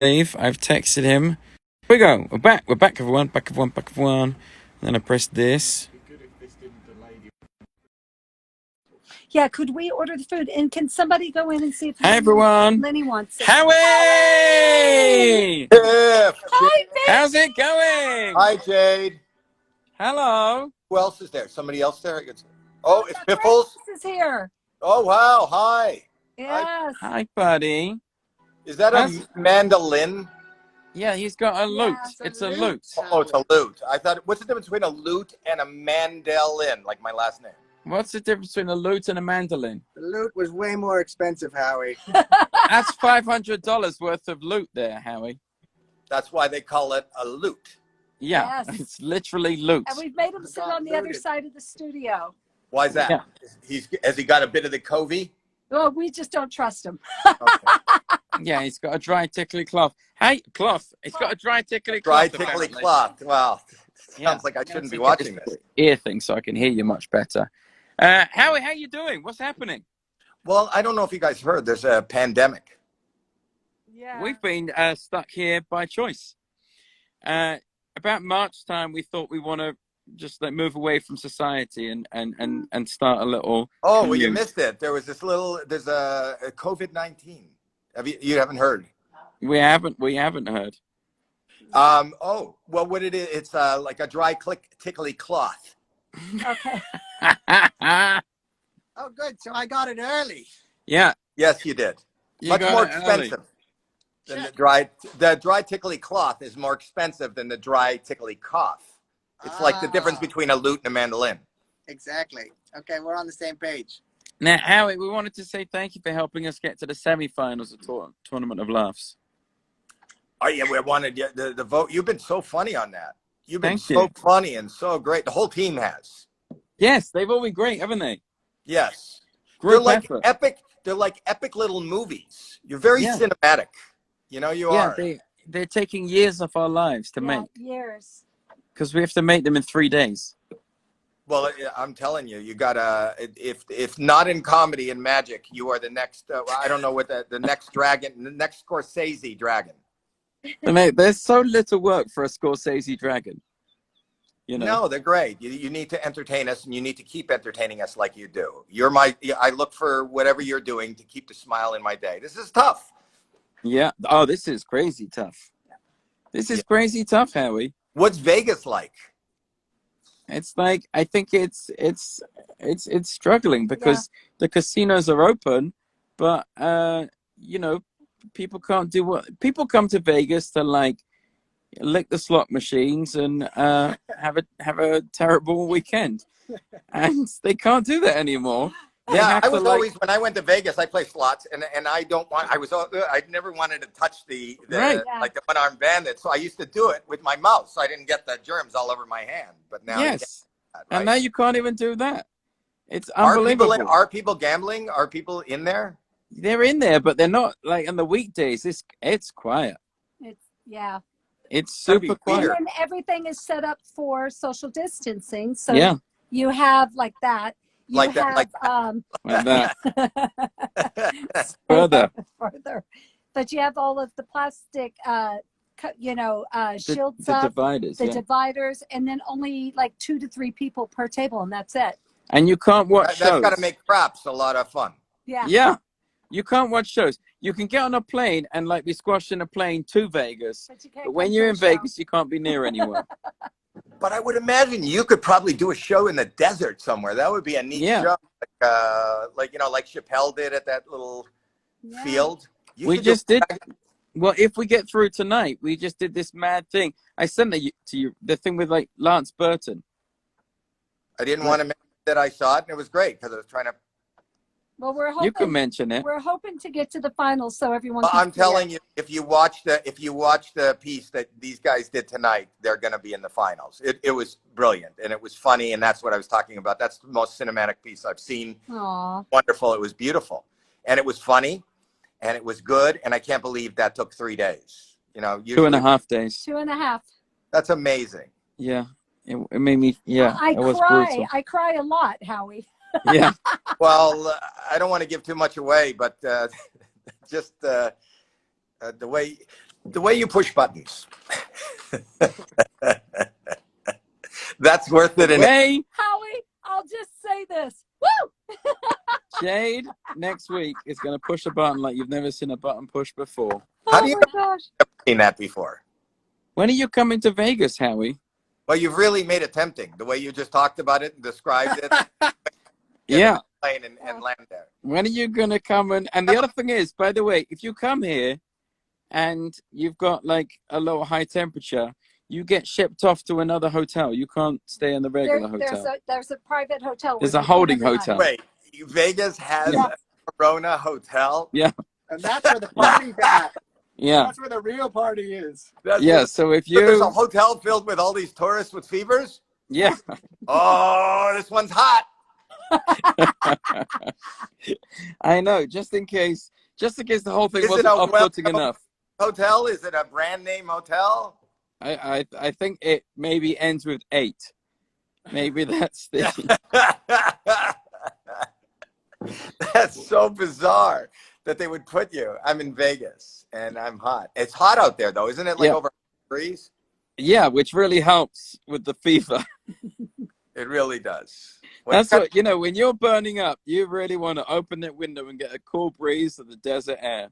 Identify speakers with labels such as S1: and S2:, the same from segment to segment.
S1: Dave. I've texted him. Here we go. We're back. We're back, everyone. Back, everyone. Back, everyone. And then I press this.
S2: Yeah, could we order the food? And can somebody go in and see if
S1: Hi, everyone.
S2: Lenny wants it?
S1: Howie!
S3: Tiff!
S2: Hi,
S1: How's it going?
S3: Hi, Jade.
S1: Hello.
S3: Who else is there? Somebody else there? Oh, it's Pitbulls?
S2: This is here.
S3: Oh, wow. Hi.
S2: Yes.
S1: Hi, buddy.
S3: Is that a mandolin?
S1: Yeah, he's got a lute.
S2: Yeah,
S1: it's a lute.
S3: Oh, it's a lute. I thought, what's the difference between a lute and a mandolin, like my last name?
S1: What's the difference between a lute and a mandolin?
S4: The loot was way more expensive, Howie.
S1: That's $500 worth of loot there, Howie.
S3: That's why they call it a lute.
S1: Yeah,
S2: Yes.
S1: it's literally loot.
S2: And we've made him sit on the other side of the studio.
S3: Why is that?
S1: Yeah.
S3: Has he got a bit of the kovi?
S2: Well, we just don't trust him.
S3: Okay.
S1: Yeah, he's got a dry tickly cloth. Hey, cloth. He's got a dry tickly
S3: Dry
S1: cloth.
S3: tickly
S1: apparently.
S3: cloth. Wow.
S1: Yeah.
S3: Sounds like I shouldn't be watching this.
S1: Ear thing, so I can hear you much better. Howie, how you doing? What's happening?
S3: Well, I don't know if you guys heard, there's a pandemic.
S2: Yeah.
S1: We've been stuck here by choice. About March time, we thought we want to just like move away from society and start a little.
S3: Oh, well, you
S1: commune.
S3: missed it. There's a COVID-19. You haven't heard?
S1: We haven't heard.
S3: Oh, well, what it is, it's like a dry tickly cloth.
S2: Okay.
S4: Oh, good. So I got it early.
S1: Yeah,
S3: Yes, you did.
S1: you
S3: Much
S1: got
S3: more
S1: it early.
S3: expensive than the dry tickly cloth is more expensive than the dry tickly cough. It's like the difference between a lute and a mandolin.
S4: Exactly. Okay, we're on the same page.
S1: Now, Howie, we wanted to say thank you for helping us get to the semi-finals of Tournament of Laughs.
S3: Oh yeah, we wanted the vote. You've been so funny on that. You've been
S1: Thank
S3: so
S1: you.
S3: funny and so great. The whole team has.
S1: Yes, they've all been great, haven't they?
S3: Yes.
S1: Group
S3: They're like
S1: effort.
S3: epic. They're like epic little movies. You're very cinematic. You know you are.
S1: They're taking years off our lives to make
S2: Years.
S1: because we have to make them in 3 days.
S3: Well, I'm telling you, you gotta. If not in comedy and magic, you are the next. I don't know what the next dragon, the next Scorsese dragon.
S1: There's so little work for a Scorsese dragon. You know.
S3: No, they're great. You need to entertain us, and you need to keep entertaining us like you do. I look for whatever you're doing to keep the smile in my day. This is tough.
S1: Yeah. Oh, this is crazy tough. This is crazy tough, Howie.
S3: What's Vegas like?
S1: It's like I think it's struggling because the casinos are open, but you know, people can't do what people come to Vegas to like lick the slot machines and have a terrible weekend, and they can't do that anymore.
S3: Yeah, I was always when I went to Vegas, I play slots, and I don't want. I never wanted to touch the like the one-armed bandit, so I used to do it with my mouth, so I didn't get the germs all over my hand. But now,
S1: yes,
S3: right?
S1: And now you can't even do that. It's unbelievable.
S3: Are people gambling? Are people in there?
S1: They're in there, but they're not like on the weekdays. It's quiet. It's super quiet.
S2: And then everything is set up for social distancing, so you have like that. You
S3: like
S2: have,
S3: that.
S1: Further.
S2: But you have all of the plastic, shields
S1: the
S2: up,
S1: dividers,
S2: the dividers, and then only like 2 to 3 people per table, and that's it.
S1: And you can't watch shows.
S3: That's got to make craps a lot of fun.
S2: Yeah.
S1: You can't watch shows. You can get on a plane and like be squashed in a plane to Vegas, but when you're in Vegas, you can't be near anyone.
S3: But I would imagine you could probably do a show in the desert somewhere. That would be a neat show, like Chappelle did at that little field.
S1: We just did. Well, if we get through tonight, we just did this mad thing. I sent it to you, the thing with like Lance Burton.
S3: I didn't want to mention that I saw it, and it was great because I was trying to.
S2: Well, we're hoping
S1: you can mention it.
S2: We're hoping to get to the finals so everyone.
S3: Well, I'm telling you, if you watch the piece that these guys did tonight, they're going to be in the finals. It was brilliant and it was funny, and that's what I was talking about. That's the most cinematic piece I've seen.
S2: Aww.
S3: Wonderful. It was beautiful, and it was funny, and it was good. And I can't believe that took 3 days. You know,
S1: 2.5 days.
S2: 2.5.
S3: That's amazing.
S1: Yeah, it made me. Yeah,
S2: I
S1: it was
S2: cry.
S1: brutal.
S2: I cry a lot, Howie.
S1: Yeah.
S3: Well, I don't want to give too much away, but just the way The way you push buttons. That's worth it.
S2: Howie, I'll just say this. Woo!
S1: Jade next week is going to push a button like you've never seen a button push before.
S3: How do you
S2: my gosh.
S3: never seen that before?
S1: When are you coming to Vegas, Howie?
S3: Well, you've really made it tempting. The way you just talked about it and described it.
S1: Yeah.
S3: Plane and land there.
S1: When are you going to come? And the other thing is, by the way, if you come here and you've got like a low high temperature, you get shipped off to another hotel. You can't stay in the regular hotel.
S2: There's a private hotel.
S1: There's a holding hotel.
S3: Wait, Vegas has a Corona hotel?
S1: Yeah.
S4: And that's where the party's at.
S1: Yeah.
S4: That's where the real party is.
S1: So if you...
S3: There's a hotel filled with all these tourists with fevers?
S1: Yeah.
S3: Oh, this one's hot.
S1: I know, just in case the whole thing wasn't off-putting enough.
S3: Hotel? Is it a brand name hotel?
S1: I think it maybe ends with 8. Maybe that's the...
S3: That's so bizarre that they would put you. I'm in Vegas and I'm hot. It's hot out there though, isn't it? Like over degrees?
S1: Yeah, which really helps with the fever.
S3: It really does.
S1: That's what, you know, when you're burning up, you really want to open that window and get a cool breeze of the desert air.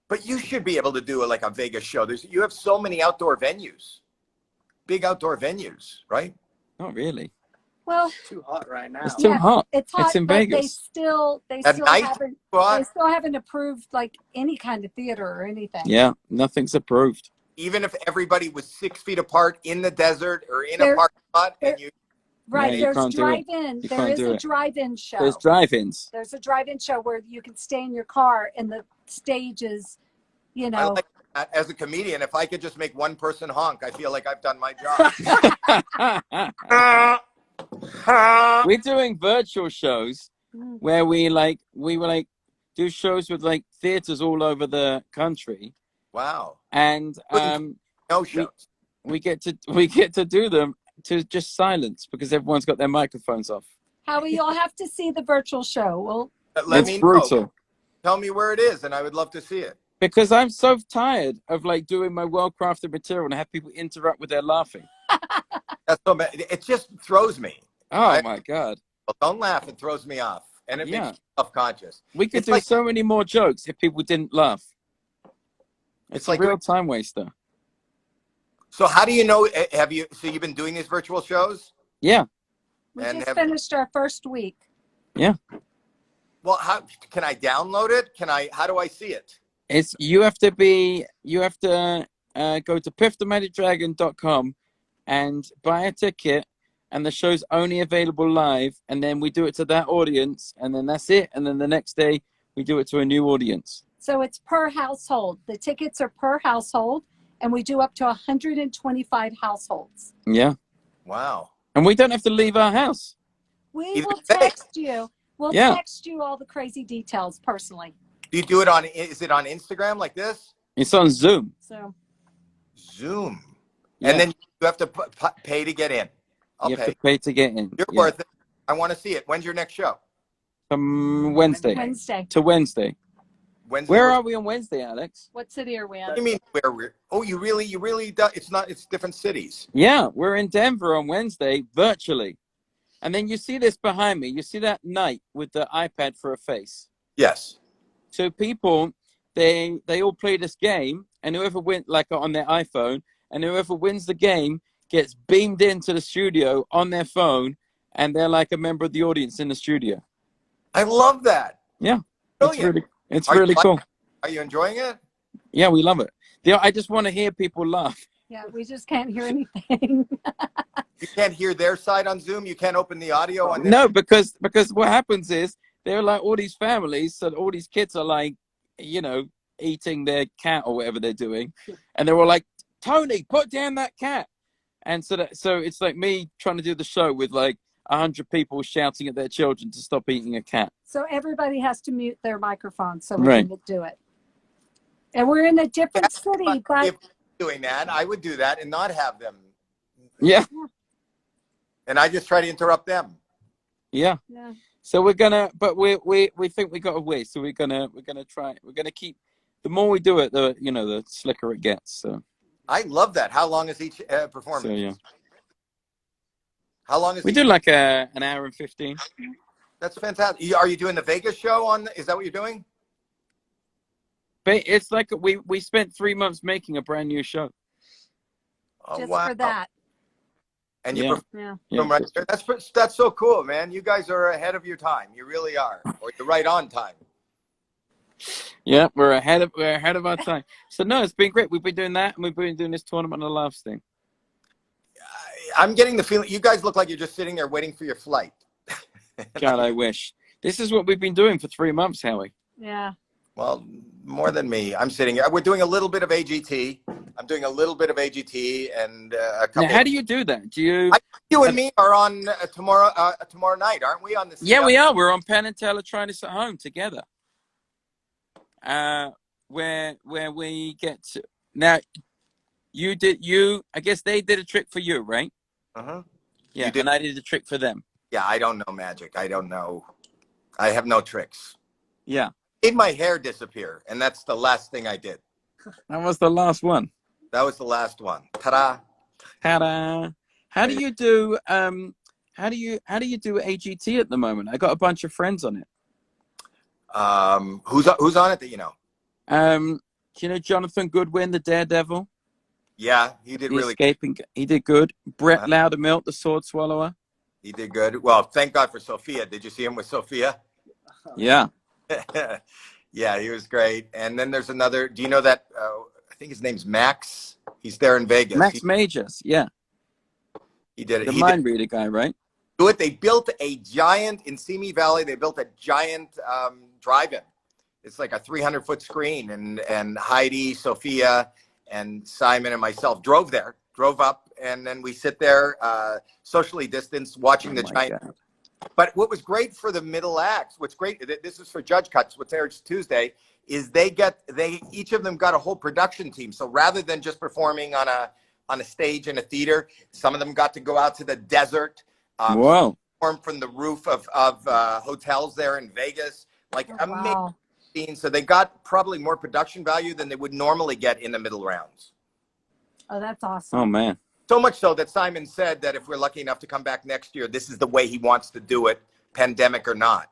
S3: But you should be able to do like a Vegas show. You have so many outdoor venues, big outdoor venues, right?
S1: Not really.
S2: Well,
S4: It's too hot right now.
S1: It's too hot.
S2: It's hot.
S1: It's in
S2: but
S1: Vegas.
S2: They still haven't approved like any kind of theater or anything.
S1: Yeah, nothing's approved.
S3: Even if everybody was 6 feet apart in the desert or in a parking lot, and you.
S2: Right,
S1: Yeah,
S2: there's drive-in. There is a drive-in show.
S1: There's drive-ins.
S2: There's a drive-in show where you can stay in your car and the stage is, you know.
S3: I like that. As a comedian, if I could just make one person honk, I feel like I've done my job.
S1: We're doing virtual shows where we do shows with like theaters all over the country.
S3: Wow.
S1: And
S3: no shows.
S1: We get to do them to just silence because everyone's got their microphones off.
S2: Howie, you'll have to see the virtual show. Well,
S1: it's brutal.
S3: Know. Tell me where it is, and I would love to see it.
S1: Because I'm so tired of like doing my well-crafted material and have people interrupt with their laughing.
S3: That's so bad. It just throws me.
S1: Oh my God.
S3: Well, don't laugh. It throws me off. And it makes me self-conscious.
S1: We could do so many more jokes if people didn't laugh. It's like a real time waster.
S3: So how do you know, so you've been doing these virtual shows?
S1: Yeah.
S2: We just finished our first week.
S1: Yeah.
S3: Well, how can I download it? How do I see it?
S1: You have to go to piffthemagicdragon.com and buy a ticket, and the show's only available live, and then we do it to that audience, and then that's it, and then the next day we do it to a new audience.
S2: So it's per household. The tickets are per household, and we do up to 125 households.
S1: Yeah.
S3: Wow.
S1: And we don't have to leave our house.
S2: We will text you. We'll text you all the crazy details personally.
S3: Do you do it is it on Instagram like this?
S1: It's on Zoom.
S3: Zoom.
S1: Yeah.
S3: And then you have to pay to get in.
S1: You have to pay to get in.
S3: You're worth it. I want to see it. When's your next show?
S1: Wednesday.
S3: Wednesday.
S1: Where are we on Wednesday, Alex?
S2: What city are we in?
S3: What do you mean where we're? Oh, you really do. It's different cities.
S1: Yeah, we're in Denver on Wednesday, virtually. And then you see this behind me. You see that knight with the iPad for a face?
S3: Yes.
S1: So people, they all play this game, and whoever wins, like on their iPhone, and whoever wins the game gets beamed into the studio on their phone, and they're like a member of the audience in the studio.
S3: I love that.
S1: Yeah.
S3: Brilliant.
S1: It's really cool.
S3: Are you enjoying it?
S1: Yeah, we love it. I just want to hear people laugh.
S2: Yeah, we just can't hear anything.
S3: You can't hear their side on Zoom? You can't open the audio on this?
S1: No, because what happens is they're like all these families, so all these kids are like, you know, eating their cat or whatever they're doing. And they're all like, Tony, put down that cat. And so it's like me trying to do the show with like 100 people shouting at their children to stop eating a cat.
S2: So everybody has to mute their microphone so we can do it. And we're in a different city, but
S3: if doing that, I would do that and not have them.
S1: Yeah.
S3: And I just try to interrupt them.
S1: Yeah. So we're gonna, but we think we got a way. So we're gonna try. We're gonna keep the more we do it, the slicker it gets. So
S3: I love that. How long is each performance?
S1: so yeah,
S3: How long is
S1: we
S3: each?
S1: do like an hour and 15.
S3: That's fantastic. Are you doing the Vegas show on? Is that what you're doing?
S1: But it's like we spent 3 months making a brand new show.
S3: Oh,
S2: Just
S3: wow.
S2: for that.
S3: And you
S1: Yeah.
S3: perform
S2: Yeah.
S3: right there. That's so cool, man. You guys are ahead of your time. You really are. Or you're right on time.
S1: Yeah, we're ahead of our time. So no, it's been great. We've been doing that, and we've been doing this tournament and the laughs thing.
S3: I'm getting the feeling you guys look like you're just sitting there waiting for your flight.
S1: God, I wish. This is what we've been doing for 3 months, Howie.
S2: Yeah.
S3: Well, more than me. I'm sitting here. We're doing a little bit of AGT. I'm doing a little bit of AGT and a couple.
S1: Now, how do you do that? Do you?
S3: You and me are on tomorrow night, aren't we? On this?
S1: Yeah, we are. We're on Penn and Teller trying this at home together. Where we get to now. I guess they did a trick for you, right?
S3: Uh-huh.
S1: Yeah, and I did a trick for them.
S3: Yeah, I don't know magic. I don't know. I have no tricks.
S1: Yeah.
S3: Made my hair disappear, and that's the last thing I did.
S1: That was the last one.
S3: That was the last one. Ta-da!
S1: Ta-da! How do you do how do you do AGT at the moment? I got a bunch of friends on it.
S3: Who's on it that you know?
S1: Do you know Jonathan Goodwin, the Daredevil?
S3: Yeah, he did really
S1: escaping. He did good. Brett Loudermilk, the Sword Swallower.
S3: He did good. Well, thank God for Sophia. Did you see him with Sophia?
S1: Yeah.
S3: Yeah, he was great. And then there's another. Do you know that? I think his name's Max. He's there in Vegas.
S1: Max Majors. Yeah.
S3: He did it.
S1: The mind reader guy, right?
S3: Do it. They built a giant in Simi Valley. They built a giant drive-in. It's like a 300-foot screen, and Heidi, Sophia, and Simon and myself drove up, and then we sit there socially distanced watching the giant. God. But what was great for the middle acts, what's great, this is for Judge Cuts, what's aired Tuesday, is each of them got a whole production team. So rather than just performing on a stage in a theater, some of them got to go out to the desert.
S1: Wow.
S3: Perform from the roof of hotels there in Vegas. Like amazing. So they got probably more production value than they would normally get in the middle rounds.
S2: Oh, that's awesome.
S1: Oh, man.
S3: So much so that Simon said that if we're lucky enough to come back next year, this is the way he wants to do it, pandemic or not.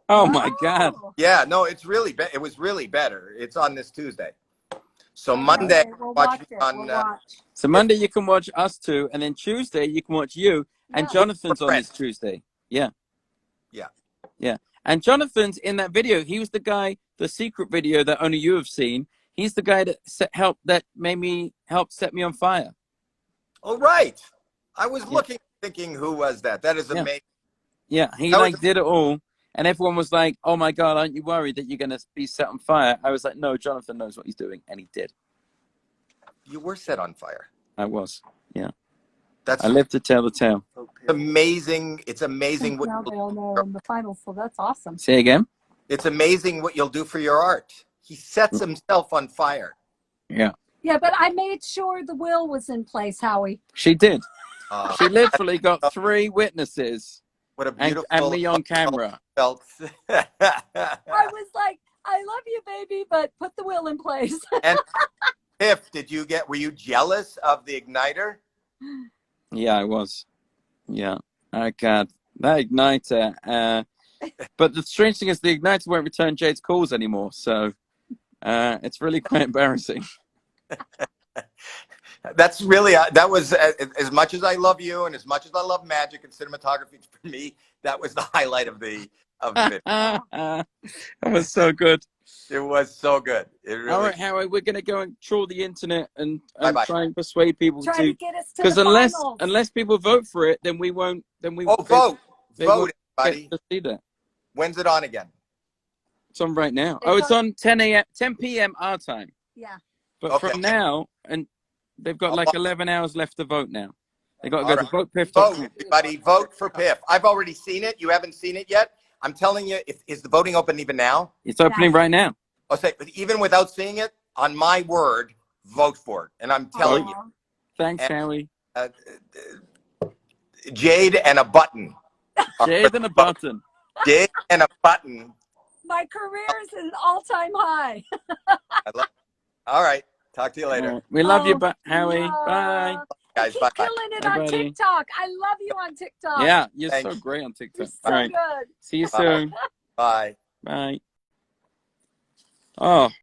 S1: Oh, my God.
S3: Yeah, no, it was really better. It's on this Tuesday. So Monday,
S2: we'll watch
S1: So Monday you can watch us two, and then Tuesday you can watch you, and Jonathan's on this Tuesday. Yeah.
S3: Yeah.
S1: Yeah. And Jonathan's in that video. He was the guy, the secret video that only you have seen. He's the guy that helped set me on fire.
S3: Oh, right. I was thinking, who was that? That is amazing.
S1: Yeah, he did it all. And everyone was like, oh, my God, aren't you worried that you're going to be set on fire? I was like, no, Jonathan knows what he's doing. And he did.
S3: You were set on fire.
S1: I was. Yeah.
S3: I
S1: live to tell the tale.
S3: It's amazing. It's amazing what
S2: now they all know in the finals, so that's awesome.
S1: Say again?
S3: It's amazing what you'll do for your art. He sets himself on fire.
S1: Yeah.
S2: Yeah, but I made sure the will was in place, Howie.
S1: She did. She literally got 3 witnesses.
S3: What a beautiful
S1: and me on camera.
S3: I
S2: was like, I love you, baby, but put the will in place.
S3: And Piff, were you jealous of the igniter?
S1: Yeah, I was. Yeah. Oh, God. That igniter. But the strange thing is the igniter won't return Jade's calls anymore. So it's really quite embarrassing.
S3: That's really, that was, as much as I love you and as much as I love magic and cinematography, for me, that was the highlight of the video.
S1: That was so good.
S3: It was so good. It really.
S1: All right, Howie, we're going to go and troll the internet and try and persuade people
S2: to get us to
S1: because
S2: the
S1: unless people vote for it, then we won't. Then we
S3: vote, everybody.
S1: To see that.
S3: When's it on again?
S1: It's on right now. It's on 10 p.m. our time.
S2: Yeah.
S1: But from now, and they've got like 11 hours left to vote now. They got to go to vote Piff.
S3: Vote, everybody, vote for Piff. I've already seen it. You haven't seen it yet. I'm telling you, is the voting open even now?
S1: It's opening right now.
S3: I'll say, even without seeing it, on my word, vote for it. And I'm telling you.
S1: Thanks, Howie.
S3: Jade and a button.
S1: Jade and a button.
S3: Jade and a button
S2: My career is at an all-time high.
S3: All right. Talk to you later.
S1: We love you,
S2: Oh,
S1: Howie. Bye.
S3: Guys,
S2: keep
S3: bye.
S2: killing it
S1: Bye,
S2: on
S1: buddy.
S2: TikTok. I love you on TikTok.
S1: Yeah, you're
S3: Thanks.
S1: so great on TikTok.
S2: You're so
S1: All right.
S2: good.
S1: See you
S3: Bye.
S1: soon.
S3: Bye.
S1: Bye. Oh.